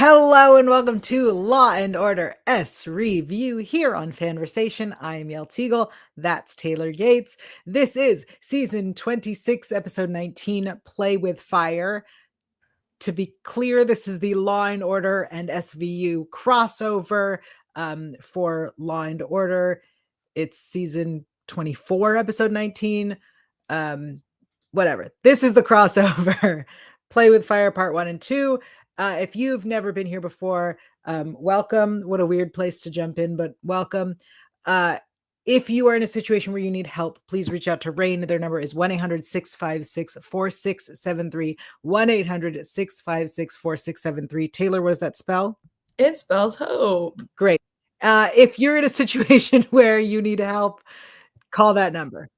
Hello and welcome to Law and Order SVU here on FANVERSATION. I am Yael Tygiel. That's Taylor Gates. This is season 26, episode 19, Play with Fire. To be clear, this is the Law and Order and SVU crossover for Law and Order. It's season 24, episode 19. Whatever. This is the crossover. Play with Fire part 1 and 2. If you've never been here before, welcome. What a weird place to jump in, but welcome. If you are in a situation where you need help, please reach out to RAINN. Their number is 1-800-656-4673. 1-800-656-4673. Taylor, what does that spell? It spells hope. Great. If you're in a situation where you need help, call that number.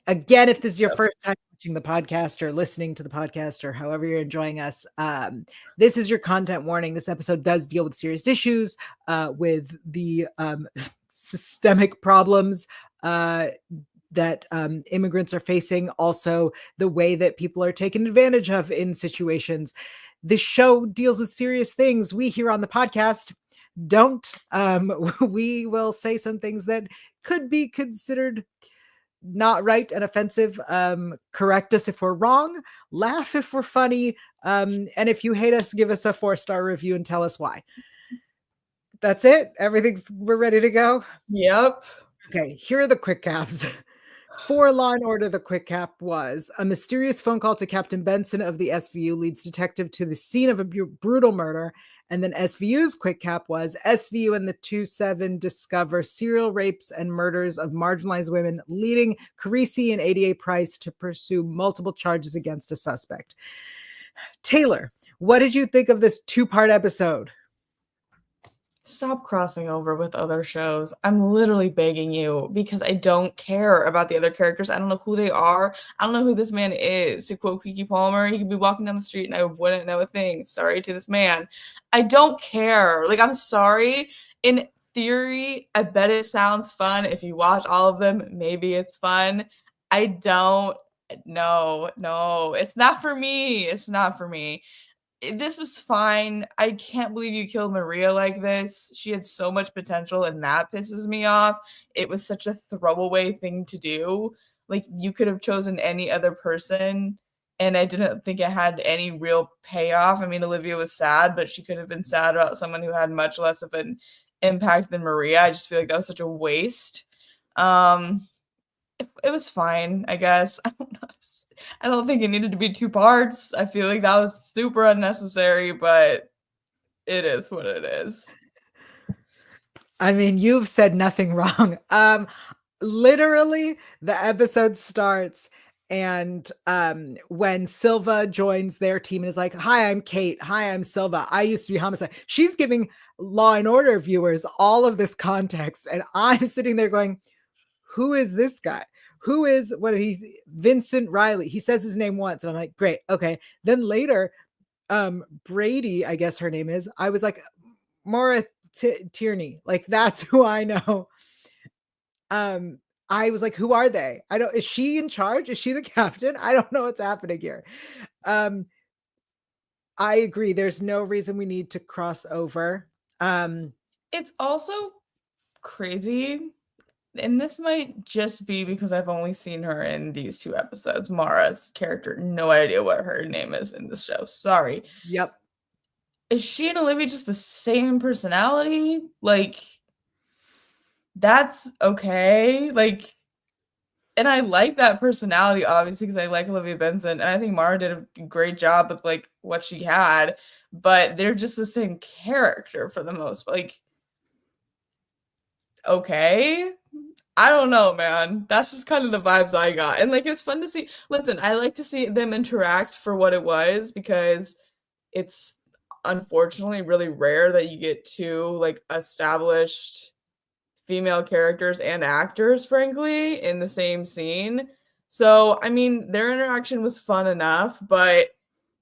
Again, if this is your first time watching the podcast or listening to the podcast or however you're enjoying us, this is your content warning. This episode does deal with serious issues, with the systemic problems that immigrants are facing, also the way that people are taken advantage of in situations. This show deals with serious things. We here on the podcast don't. We will say some things that could be considered not right and offensive. Correct us if we're wrong, laugh if we're funny, and if you hate us, give us a 4-star review and tell us why. That's it. We're ready to go. Yep. Okay, here are the quick caps. For Law and Order, the quick cap was: a mysterious phone call to Captain Benson of the SVU leads detective to the scene of a brutal murder. And then SVU's quick cap was: SVU and the 2-7 discover serial rapes and murders of marginalized women, leading Carisi and ADA Price to pursue multiple charges against a suspect. Taylor, what did you think of this 2-part episode? Stop crossing over with other shows. I'm literally begging you, because I don't care about the other characters. I don't know who they are. I don't know who this man is. To quote Keke Palmer, he could be walking down the street and I wouldn't know a thing. Sorry to this man. I don't care. Like, I'm sorry. In theory, I bet it sounds fun. If you watch all of them, maybe it's fun. I don't. No, it's not for me. It's not for me. This was fine. I can't believe you killed Maria like this. She had so much potential, and that pisses me off. It was such a throwaway thing to do. Like, you could have chosen any other person, and I didn't think it had any real payoff. I mean, Olivia was sad, but she could have been sad about someone who had much less of an impact than Maria. I just feel like that was such a waste. It was fine, I guess. I don't know. I don't think it needed to be 2 parts. I feel like that was super unnecessary, but it is what it is. I mean, you've said nothing wrong. Literally, the episode starts, and when Silva joins their team and is like, "Hi, I'm Kate. Hi, I'm Silva. I used to be homicide." She's giving Law and Order viewers all of this context, and I'm sitting there going, "Who is this guy? Who is Vincent Riley?" He says his name once, and I'm like, great, okay. Then later, Brady, I guess her name is, I was like, Maura Tierney, like, that's who I know. I was like, who are they? Is she in charge? Is she the captain? I don't know what's happening here. I agree. There's no reason we need to cross over. It's also crazy, and this might just be because I've only seen her in these 2 episodes. Mara's character, no idea what her name is in this show. Sorry. Yep. Is she and Olivia just the same personality? Like, that's okay. Like, and I like that personality, obviously, because I like Olivia Benson, and I think Mara did a great job with, like, what she had, but they're just the same character for the most part. Like, okay. I don't know, man. That's just kind of the vibes I got. And, like, it's fun to see. Listen, I like to see them interact for what it was, because it's unfortunately really rare that you get 2, like, established female characters and actors, frankly, in the same scene. So, I mean, their interaction was fun enough, but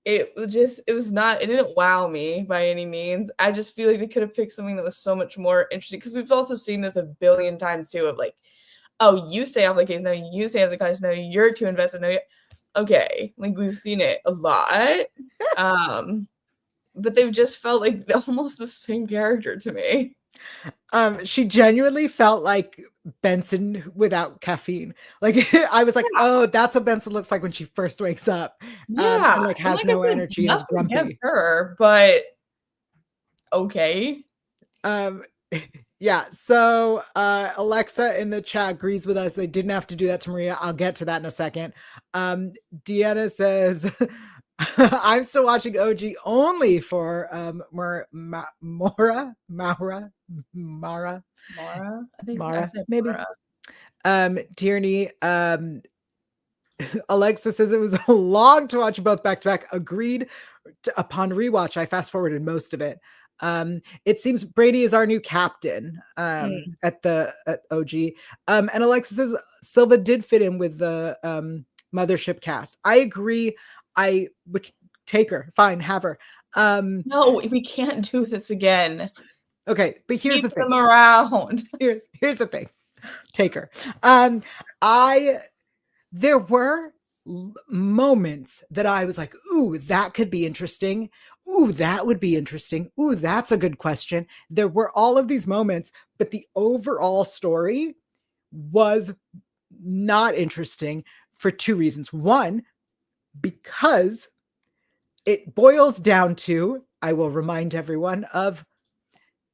it didn't wow me by any means. I just feel like they could have picked something that was so much more interesting, because we've also seen this a billion times too, of like, oh, you stay off the case, no, you stay off the case, no, you're too invested, no, okay, like, we've seen it a lot. but they've just felt like almost the same character to me. She genuinely felt like Benson without caffeine. Like I was like, Yeah. oh, that's what Benson looks like when she first wakes up. Yeah, And like and has like I no said, energy and is nothing against grumpy. her, but okay. Um yeah, so Alexa in the chat agrees with us. They didn't have to do that to Maria. I'll get to that in a second. Deanna says I'm still watching OG only for Mara. Mara? I think I Mara, said maybe. Mara. Tierney, Alexa says it was long to watch both back to back. Agreed. Upon rewatch, I fast forwarded most of it. It seems Brady is our new captain at OG. And Alexa says Silva did fit in with the Mothership cast. I agree. Which take her, fine, have her. No, we can't do this again. Okay, but here's Keep the thing. them around. Here's the thing. Take her. There were moments that I was like, ooh, that could be interesting. Ooh, that would be interesting. Ooh, that's a good question. There were all of these moments, but the overall story was not interesting for two reasons. One, because it boils down to, I will remind everyone of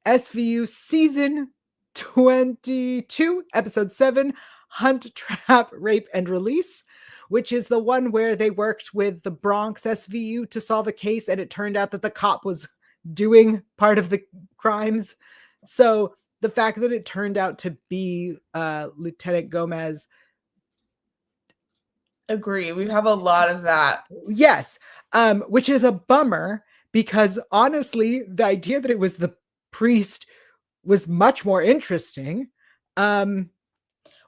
SVU season 22, episode 7, Hunt, Trap, Rape, and Release, which is the one where they worked with the Bronx SVU to solve a case, and it turned out that the cop was doing part of the crimes. So the fact that it turned out to be Lieutenant Gomez. Agree. We have a lot of that. Yes, which is a bummer because honestly, the idea that it was the priest was much more interesting.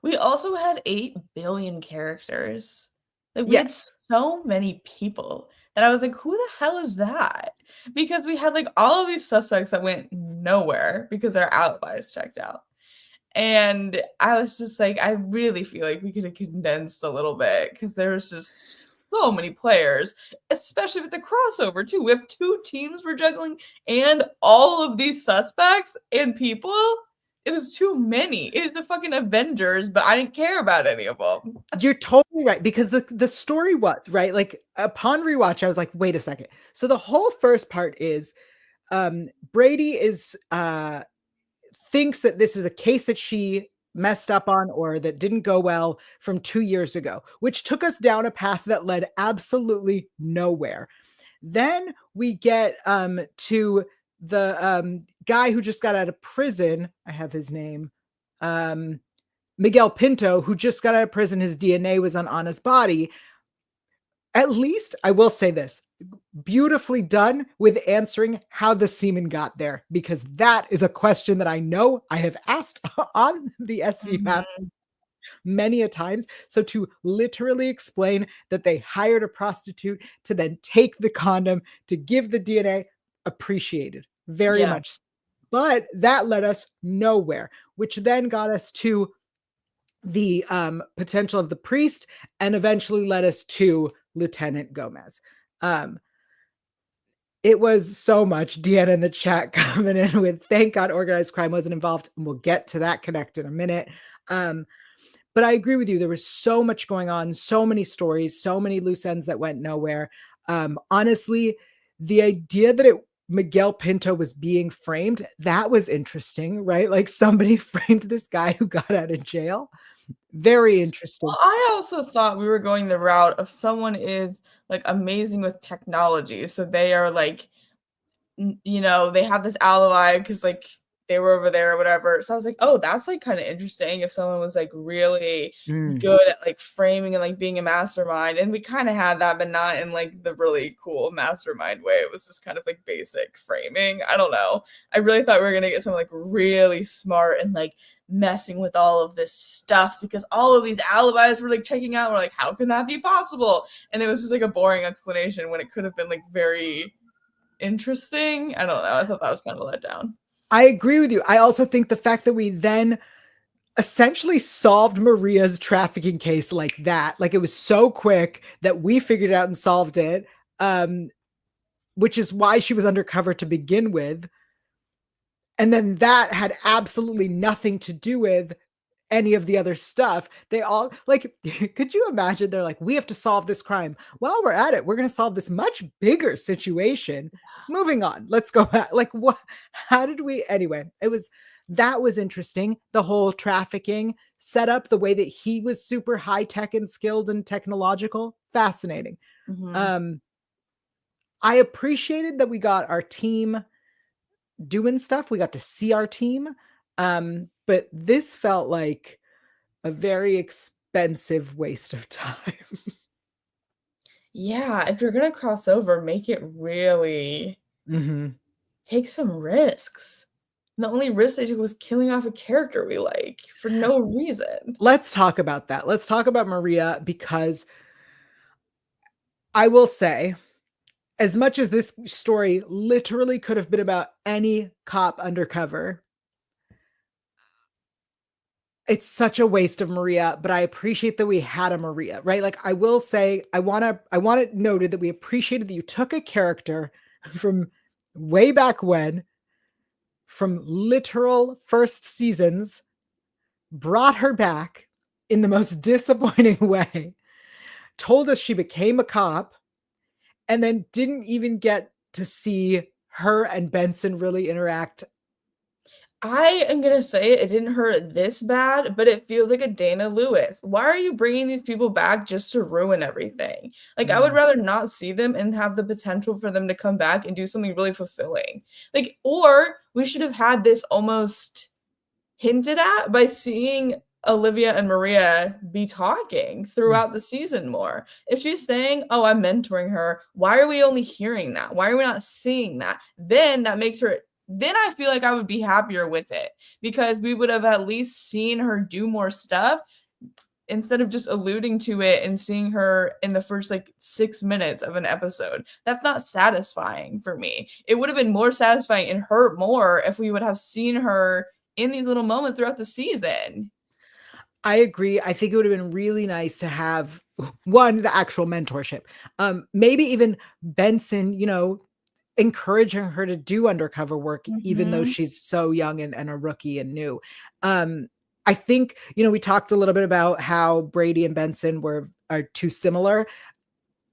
We also had 8 billion characters. Like we had Yes. so many people that I was like, who the hell is that? Because we had like all of these suspects that went nowhere because their alibis checked out. And I was just like, I really feel like we could have condensed a little bit because there was just so many players, especially with the crossover too. We have 2 teams we're juggling and all of these suspects and people. It was too many. It's the fucking Avengers, but I didn't care about any of them. You're totally right because the story was, right? Like upon rewatch, I was like, wait a second. So the whole first part is Brady is thinks that this is a case that she messed up on or that didn't go well from 2 years ago, which took us down a path that led absolutely nowhere. Then we get to the guy who just got out of prison. I have his name. Miguel Pinto, who just got out of prison. His DNA was on Anna's body. At least I will say this, beautifully done with answering how the semen got there, because that is a question that I know I have asked on the SVU many a times. So to literally explain that they hired a prostitute to then take the condom to give the DNA, appreciated very much. But that led us nowhere, which then got us to the potential of the priest and eventually led us to Lieutenant Gomez. It was so much. Deanna in the chat coming in with, thank God organized crime wasn't involved. And we'll get to that connect in a minute. But I agree with you. There was so much going on, so many stories, so many loose ends that went nowhere. Honestly, the idea that Miguel Pinto was being framed, that was interesting, right? Like somebody framed this guy who got out of jail. Very interesting. Well, I also thought we were going the route of someone is like amazing with technology. So they are like, you know, they have this alibi because like they were over there or whatever. So I was like, oh, that's like kind of interesting if someone was like really good at like framing and like being a mastermind. And we kind of had that, but not in like the really cool mastermind way. It was just kind of like basic framing. I don't know. I really thought we were gonna get someone like really smart and like messing with all of this stuff because all of these alibis were like checking out. We're like, how can that be possible? And it was just like a boring explanation when it could have been like very interesting. I don't know. I thought that was kind of a letdown. I agree with you. I also think the fact that we then essentially solved Maria's trafficking case like that, like it was so quick that we figured it out and solved it, which is why she was undercover to begin with. And then that had absolutely nothing to do with any of the other stuff. They all like, could you imagine? They're like, we have to solve this crime. While we're at it, we're going to solve this much bigger situation. Moving on. Let's go back. Like, what? How did we? Anyway, that was interesting. The whole trafficking setup, the way that he was super high tech and skilled and technological. Fascinating. I appreciated that we got our team doing stuff. We got to see our team. But this felt like a very expensive waste of time. Yeah, if you're gonna cross over, make it really take some risks. And the only risk they took was killing off a character we like for no reason. Let's talk about that. Let's talk about Maria, because I will say, as much as this story literally could have been about any cop undercover, it's such a waste of Maria, but I appreciate that we had a Maria, right? Like, I will say, I want it noted that we appreciated that you took a character from way back when, from literal first seasons, brought her back in the most disappointing way, told us she became a cop, and then didn't even get to see her and Benson really interact. I am gonna say it didn't hurt this bad, but it feels like a Dana Lewis. Why are you bringing these people back just to ruin everything? Like, I would rather not see them and have the potential for them to come back and do something really fulfilling. Like, or we should have had this almost hinted at by seeing Olivia and Maria be talking throughout the season more. If she's saying, oh, I'm mentoring her, why are we only hearing that? Why are we not seeing that? Then that makes her, then I feel like I would be happier with it, because we would have at least seen her do more stuff instead of just alluding to it and seeing her in the first like 6 minutes of an episode. That's not satisfying for me. It would have been more satisfying and hurt more if we would have seen her in these little moments throughout the season. I agree. I think it would have been really nice to have, one, the actual mentorship. Maybe even Benson, encouraging her to do undercover work, even though she's so young and a rookie and new. I think, we talked a little bit about how Brady and Benson are too similar.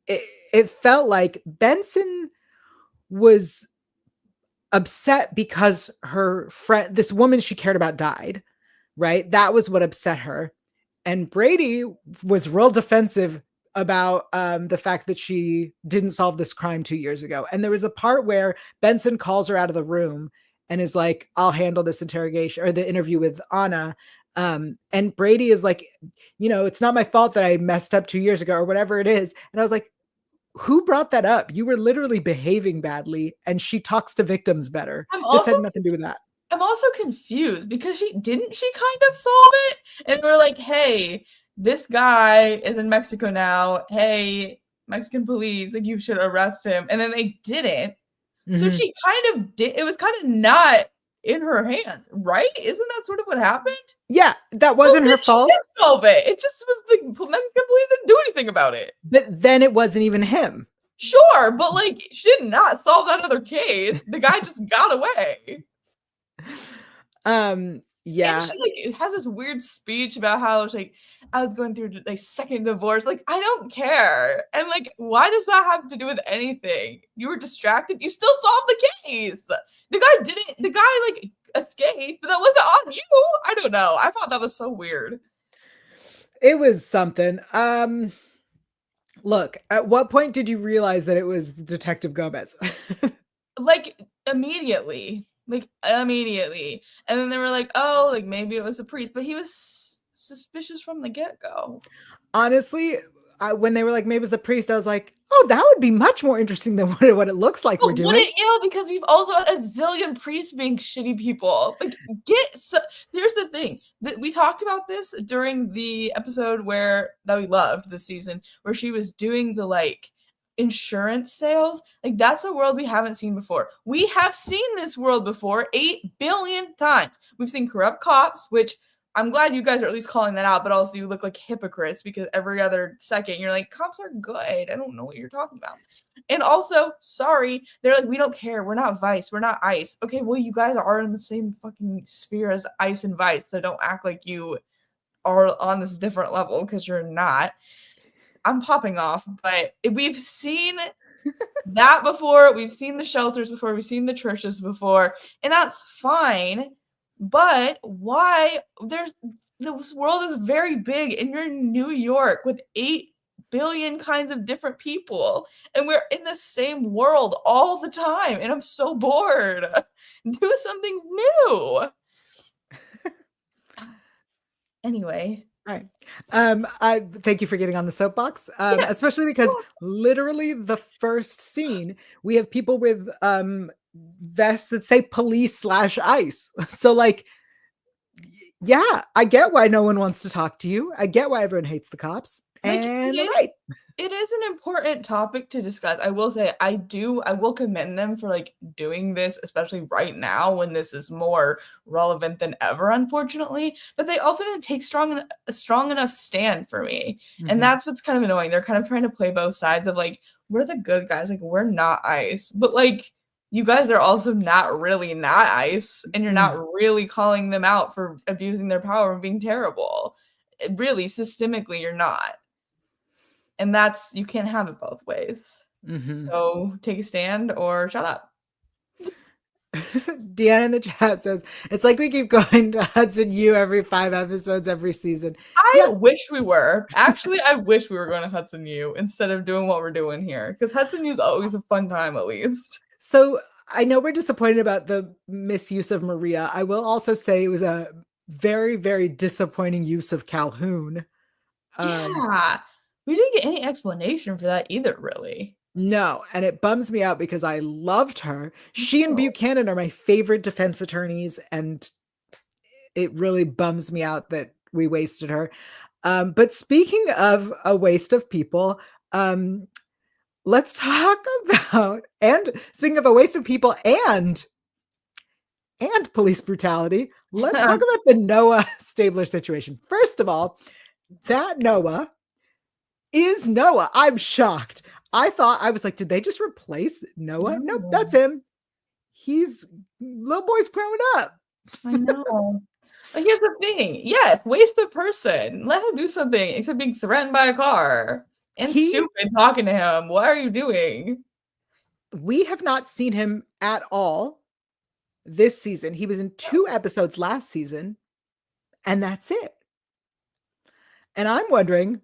It felt like Benson was upset because her friend, this woman she cared about, died, right? That was what upset her. And Brady was real defensive about the fact that she didn't solve this crime 2 years ago. And there was a part where Benson calls her out of the room and is like, I'll handle this interrogation or the interview with Anna. And Brady is like, it's not my fault that I messed up 2 years ago or whatever it is. And I was like, who brought that up? You were literally behaving badly, and she talks to victims better. This had nothing to do with that. I'm also confused because she kind of solve it, and we're like, hey, this guy is in Mexico now. Hey, Mexican police, like, you should arrest him. And then they didn't. So she kind of did. It was kind of not in her hands, right? Isn't that sort of what happened? Yeah, that wasn't her fault. She didn't solve it. It just was the Mexican police didn't do anything about it. But then it wasn't even him. Sure, but like, she did not solve that other case. The guy just got away. Yeah. And she has this weird speech about how like, I was going through like second divorce. Like, I don't care. And like, why does that have to do with anything? You were distracted. You still solved the case. The guy like escaped, but that wasn't on you. I don't know. I thought that was so weird. It was something. Look, at what point did you realize that it was Detective Gomez? Like, immediately. And then they were like, oh, like maybe it was the priest, but he was suspicious from the get-go. Honestly, when they were like, maybe it was the priest, I was like, oh, that would be much more interesting than what it looks like we're doing. Would it, because we've also had a zillion priests being shitty people. Like, here's the thing. We talked about this during the episode that we loved this season, where she was doing the like insurance sales. Like, that's a world we haven't seen before. We have seen this world before 8 billion times. We've seen corrupt cops, which I'm glad you guys are at least calling that out, but also you look like hypocrites because every other second you're like, cops are good. I don't know what you're talking about. And also, sorry, they're like, we don't care. We're not Vice. We're not ICE. Okay, well, you guys are in the same fucking sphere as ICE and Vice, so don't act like you are on this different level because you're not. I'm popping off, but we've seen that before. We've seen the shelters before. We've seen the churches before, and that's fine. But why? This world is very big, and you're in New York with 8 billion kinds of different people, and we're in the same world all the time, and I'm so bored. Do something new. Anyway. All right. I thank you for getting on the soapbox. Yes. Especially because literally the first scene, we have people with vests that say police/ICE. So like, yeah, I get why no one wants to talk to you. I get why everyone hates the cops. Like, And right. It is an important topic to discuss. I will say I will commend them for like doing this, especially right now when this is more relevant than ever, unfortunately. But they also didn't take a strong enough stand for me. Mm-hmm. And that's what's kind of annoying. They're kind of trying to play both sides of like, we're the good guys, like we're not ICE. But like you guys are also not really not ICE, and you're not really calling them out for abusing their power and being terrible. Really, systemically, you're not. And you can't have it both ways. Mm-hmm. So take a stand or shut up. Deanna in the chat says, it's like we keep going to Hudson U every 5 episodes every season. I wish we were. Actually, I wish we were going to Hudson U instead of doing what we're doing here. Because Hudson U is always a fun time, at least. So I know we're disappointed about the misuse of Maria. I will also say it was a very, very disappointing use of Calhoun. Yeah. We didn't get any explanation for that either, really. No, and it bums me out because I loved her. She and Buchanan are my favorite defense attorneys, and it really bums me out that we wasted her. But speaking of a waste of people, let's talk about, and speaking of a waste of people and police brutality, let's talk about the Noah Stabler situation. First of all, that Noah is Noah. I'm shocked. I was like, did they just replace Noah? Nope, that's him. Little boy's growing up. I know. But here's the thing. Yes, waste the person. Let him do something except being threatened by a car and stupid talking to him. What are you doing? We have not seen him at all this season. He was in 2 episodes last season, and that's it. And I'm wondering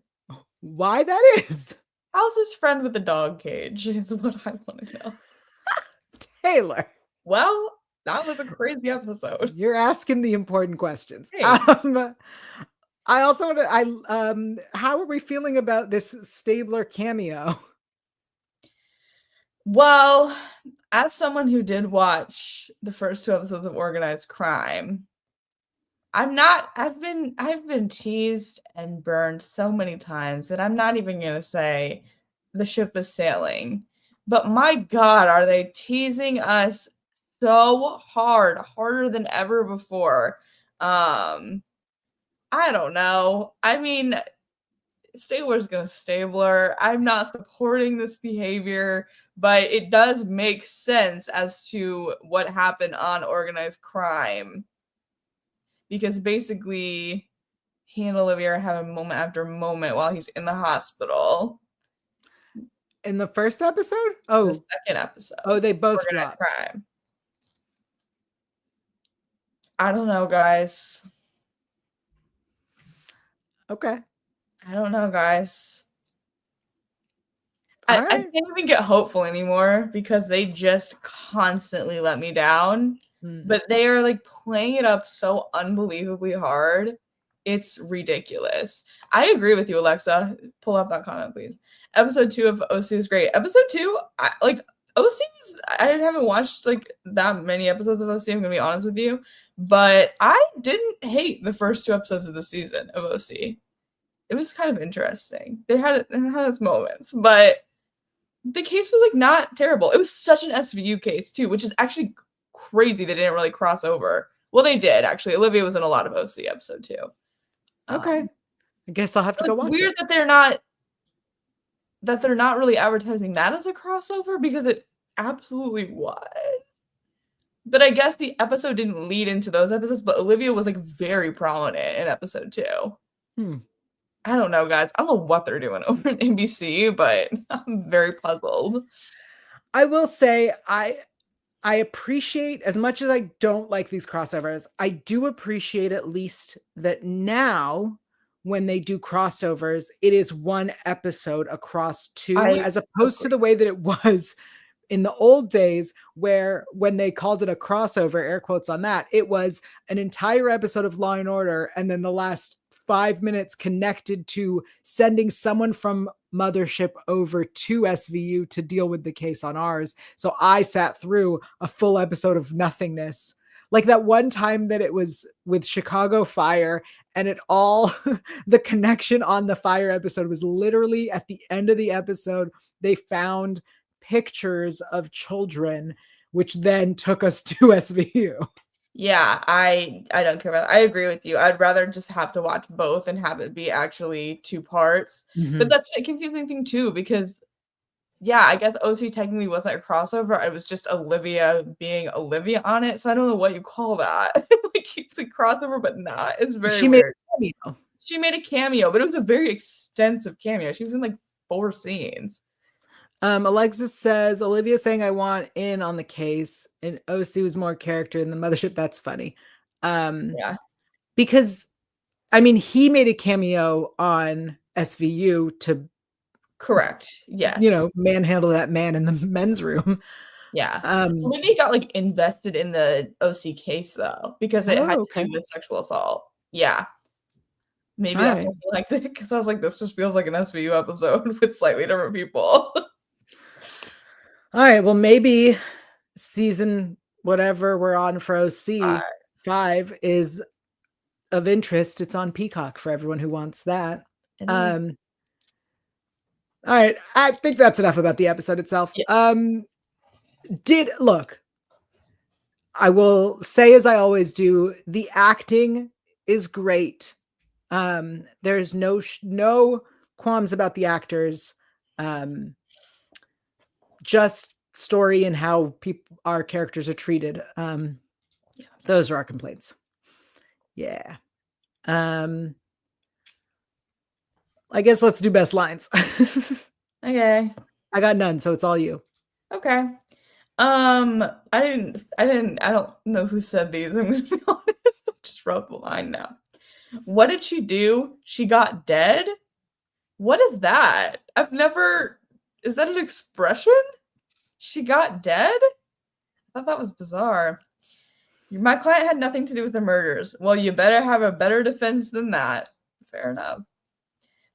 why that is. How's his friend with the dog cage is what I want to know. Taylor. Well, that was a crazy episode. You're asking the important questions. Hey. I also want to, how are we feeling about this Stabler cameo? Well, as someone who did watch the first 2 episodes of Organized Crime, I've been teased and burned so many times that I'm not even going to say the ship is sailing. But my God, are they teasing us so hard, harder than ever before. I don't know. I mean, Stabler's gonna Stabler. I'm not supporting this behavior, but it does make sense as to what happened on Organized Crime. Because basically, he and Olivia are having moment after moment while he's in the hospital. In the first episode? Oh. The second episode. Oh, they both Organized dropped. Crime. I don't know, guys. Okay. I don't know, guys. I can't even get hopeful anymore because they just constantly let me down. But they are like playing it up so unbelievably hard. It's ridiculous. I agree with you, Alexa. Pull up that comment, please. Episode 2 of OC is great. Episode 2, I haven't watched like that many episodes of OC, I'm gonna be honest with you. But I didn't hate the first 2 episodes of the season of OC. It was kind of interesting. It had its moments, but the case was like not terrible. It was such an SVU case too, which is actually crazy they didn't really cross over. Well, they did actually. Olivia was in a lot of OC episode 2. Okay. I guess I'll have to go watch weird it. that they're not really advertising that as a crossover, because it absolutely was. But I guess the episode didn't lead into those episodes, but Olivia was like very prominent in episode 2. I don't know, guys. I don't know what they're doing over at NBC, but I'm very puzzled. I will say I appreciate, as much as I don't like these crossovers, I do appreciate at least that now when they do crossovers, it is one episode across 2, as opposed to the way that it was in the old days, where when they called it a crossover, air quotes on that, it was an entire episode of Law and Order, and then the last 5 minutes connected to sending someone from Mothership over to SVU to deal with the case on ours. So I sat through a full episode of nothingness. Like that one time that it was with Chicago Fire, and it all, the connection on the fire episode was literally at the end of the episode, they found pictures of children, which then took us to SVU. Yeah, I don't care about that. I agree with you. I'd rather just have to watch both and have it be actually 2 parts. But that's a confusing thing too, because yeah, I guess OC technically wasn't a crossover. It was just Olivia being Olivia on it. So I don't know what you call that. Like, it's a crossover, but not. It's very weird. She made a cameo, but it was a very extensive cameo. She was in like 4 scenes. Alexis says, Olivia saying I want in on the case, and OC was more character in the Mothership. That's funny. Yeah. Because, I mean, he made a cameo on SVU to, correct. Yes. You know, manhandle that man in the men's room. Yeah. Olivia got like invested in the OC case though, because it had to do with sexual assault. Yeah. Maybe that's what I liked it, because I was like, this just feels like an SVU episode with slightly different people. All right. Well, maybe season whatever we're on for OC 5 is of interest. It's on Peacock for everyone who wants that. All right. I think that's enough about the episode itself. Yeah. Look, I will say, as I always do, the acting is great. There's no qualms about the actors. Just story and how our characters are treated. Those are our complaints. Yeah. I guess let's do best lines. Okay. I got none, so it's all you. Okay. I don't know who said these. I'm gonna be honest. I just wrote the line now. What did she do? She got dead? What is that? Is that an expression? She got dead? I thought that was bizarre. My client had nothing to do with the murders. Well, you better have a better defense than that. Fair enough.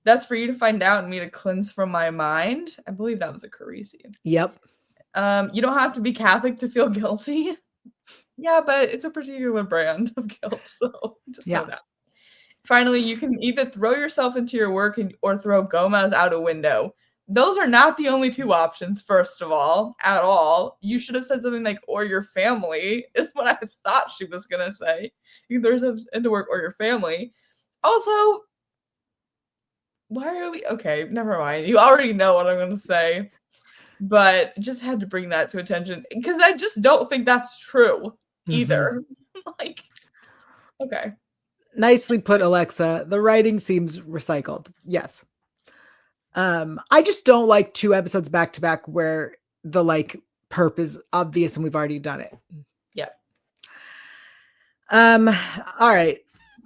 That's for you to find out and me to cleanse from my mind. I believe that was a Carisi. Yep. You don't have to be Catholic to feel guilty. Yeah, but it's a particular brand of guilt, so just know that. Finally, you can either throw yourself into your work or throw Gomez out a window. Those are not the only 2 options, first of all, at all. You should have said something like, or your family, is what I thought she was going to say. You can throw yourself into work or your family. Also, why are we... Okay, never mind. You already know what I'm going to say. But just had to bring that to attention, because I just don't think that's true either. Like, okay. Nicely put, Alexa. The writing seems recycled. Yes. I just don't like 2 episodes back to back where the perp is obvious and we've already done it. Yep. All right.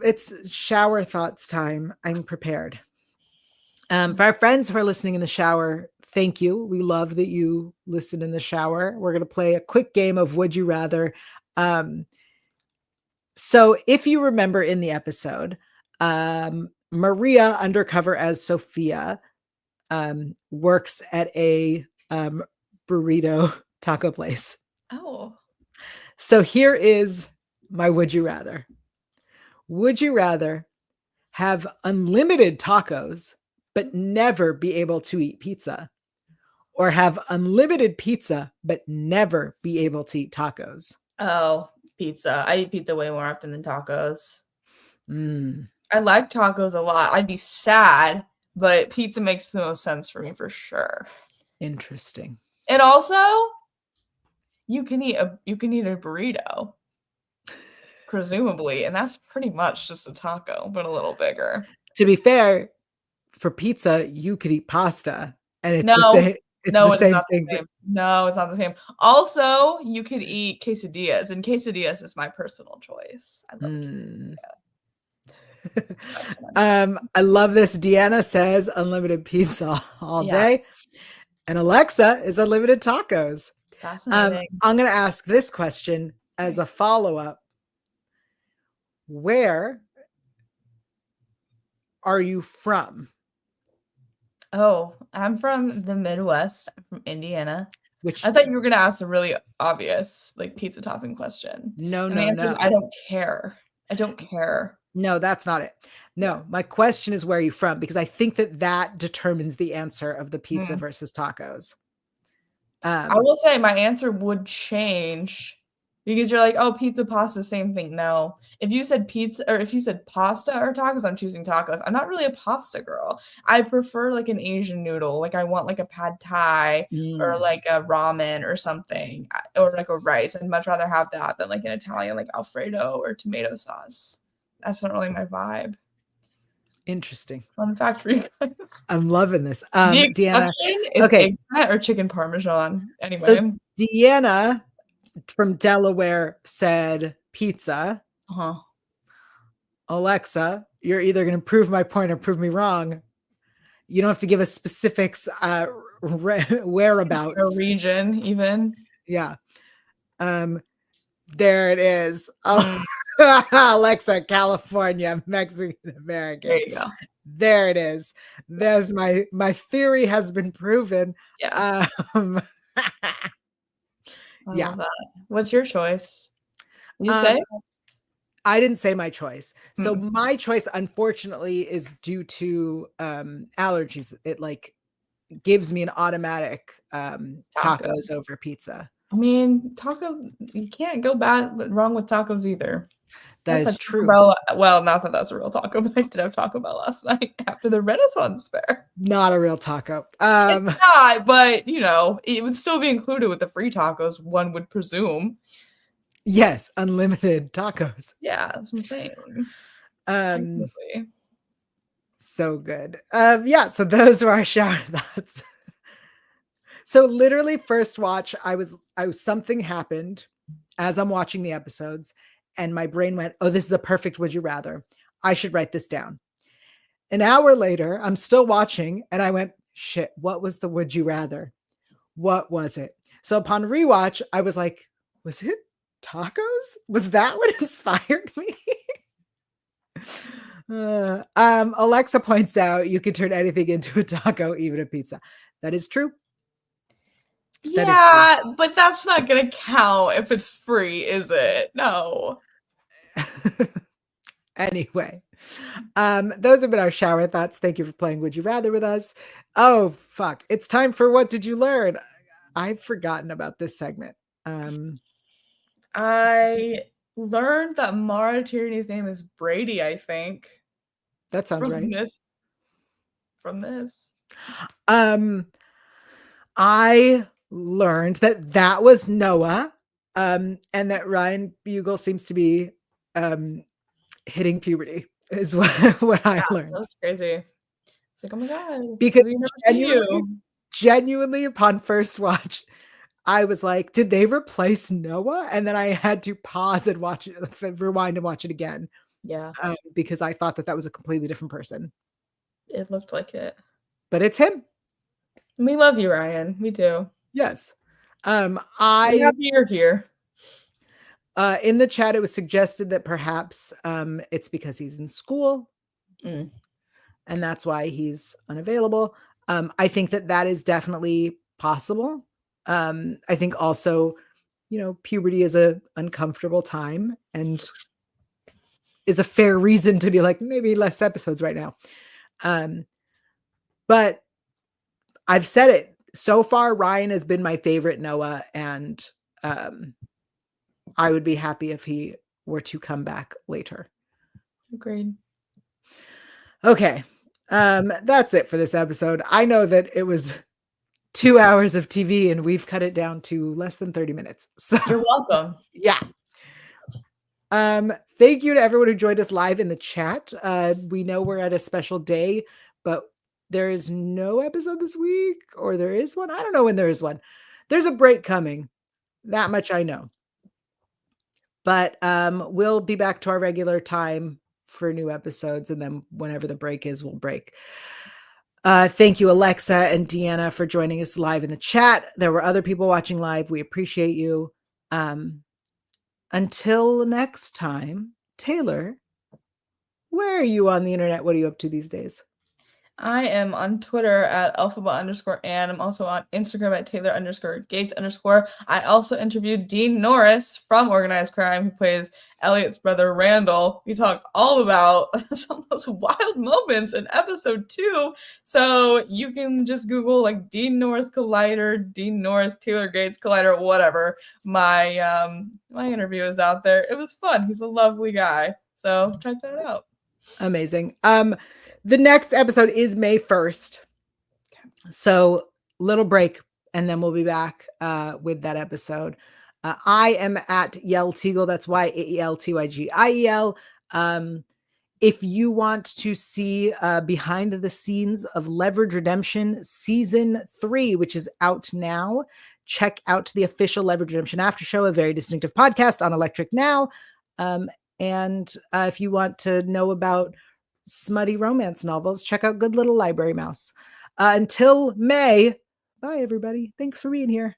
It's shower thoughts time. I'm prepared. For our friends who are listening in the shower, thank you. We love that you listen in the shower. We're going to play a quick game of Would You Rather. So if you remember in the episode, Maria, undercover as Sophia, works at a burrito taco place. Oh. So here is my Would You Rather. Would you rather have unlimited tacos but never be able to eat pizza, or have unlimited pizza but never be able to eat tacos? Oh, Pizza. I eat pizza way more often than tacos. Mm, I like tacos a lot. I'd be sad, but pizza makes the most sense for me for sure. interesting. And also, you can eat a burrito, presumably, and that's pretty much just a taco, but a little bigger. To be fair, for pizza, you could eat pasta, and it's the No, same. It's no, the it's same not thing. the same. No, it's not the same. Also, you could eat quesadillas, and quesadillas is my personal choice. I love Mm. quesadillas. I love this. Deanna says unlimited pizza all Yeah, day, and Alexa is unlimited tacos. fascinating. I'm going to ask this question as Okay. a follow-up. Where are you from? Oh, I'm from the Midwest. I'm from Indiana. Which I thought you were gonna ask a really obvious, like, pizza topping question. no, And the no, answer is no. I don't care. I don't care. No, that's not it. Yeah. No, my question is where are you from? Because I think that determines the answer of the pizza Mm. versus tacos. I will say my answer would change because you're like, "Oh, pizza, pasta, same thing." No. If you said pizza or if you said pasta or tacos, I'm choosing tacos. I'm not really a pasta girl. I prefer, like, an Asian noodle. Like, I want, like, a pad thai or, Mm, like, a ramen or something, or, like, a rice. I'd much rather have that than, like, an Italian, like, Alfredo or tomato sauce. That's not really my vibe. interesting. Fun fact for you guys. I'm loving this. The Deanna. exception is Okay, eggplant or chicken parmesan. so Anyway. Deanna from Delaware said pizza. Uh-huh. Alexa, you're either going to prove my point or prove me wrong. You don't have to give us specifics, Or whereabouts. region even. Yeah. There it is. Mm, Oh, Alexa, California, Mexican American. there you go. There it is. There's my theory has been proven. Yeah, Um, I yeah. love that. What's your choice? You Um, say? I didn't say my choice. So Mm, my choice, unfortunately, is due to allergies. It like gives me an automatic taco. tacos over pizza. I mean, taco, you can't go wrong with tacos either. That That's a is Taco true. Bell. Well, not that that's a real taco, but I did have Taco Bell last night after the Renaissance Fair. Not a real taco. It's not, but it would still be included with the free tacos, one would presume. Yes, unlimited tacos. Yeah, that's what I'm saying. Um, Technically. so good. Yeah, so those were our shower thoughts. So literally first watch, I was something happened as I'm watching the episodes, and my brain went, "Oh, this is a perfect would you rather. I should write this down." An hour later, I'm still watching, and I went, "Shit, what was the would you rather? What was it?" So upon rewatch, I was like, "Was it tacos? Was that what inspired me?" Alexa points out you can turn anything into a taco, even a pizza. That is true. That is true. Yeah, but that's not gonna count if it's free, is it? No. Anyway, those have been our shower thoughts. Thank you for playing Would You Rather with us. Oh, fuck. It's time for What Did You Learn? I've forgotten about this segment. I learned that Mara Tierney's name is Brady, I think, That sounds from right. this. I learned that was Noah, and that Ryan Bugle seems to be hitting puberty is what I learned. That's crazy. It's like, oh my god, Because we never see you. genuinely upon first watch, I was like, did they replace Noah? And then I had to pause and watch it, rewind and watch it again. Yeah, Because I thought that was a completely different person. it looked like it. But it's him. We love you, Ryan. We do. Yes. We're happy you're here. In the chat, it was suggested that perhaps it's because he's in school. Mm. And that's why he's unavailable. I think that is definitely possible. I think also, puberty is a uncomfortable time and is a fair reason to be like, maybe less episodes right now. But I've said it so far, Ryan has been my favorite Noah, and I would be happy if he were to come back later. Agreed. Okay. That's it for this episode. I know that it was 2 hours of TV and we've cut it down to less than 30 minutes. So You're welcome. yeah. Thank you to everyone who joined us live in the chat. We know we're at a special day, but there is no episode this week, or there is one. I don't know when there is one. There's a break coming. That much I know. But we'll be back to our regular time for new episodes, and then whenever the break is, we'll break. Thank you, Alexa and Deanna, for joining us live in the chat. There were other people watching live. We appreciate you. Until next time, Taylor, where are you on the internet? What are you up to these days? I am on Twitter at alphaba_Ann. I'm also on Instagram at Taylor_Gates_. I also interviewed Dean Norris from Organized Crime, who plays Elliot's brother Randall. We talked all about some of those wild moments in episode 2. So you can just Google like Dean Norris Collider, Dean Norris Taylor Gates Collider, whatever. My interview is out there. It was fun. He's a lovely guy. So check that out. Amazing. The next episode is May 1st. So little break, and then we'll be back with that episode. I am at Yael Tygiel. That's YAELTYGIEL. If you want to see behind the scenes of Leverage Redemption Season 3, which is out now, check out the official Leverage Redemption After Show, a very distinctive podcast on Electric Now. And if you want to know about smutty romance novels, check out Good Little Library Mouse. Until May, bye, everybody. Thanks for being here.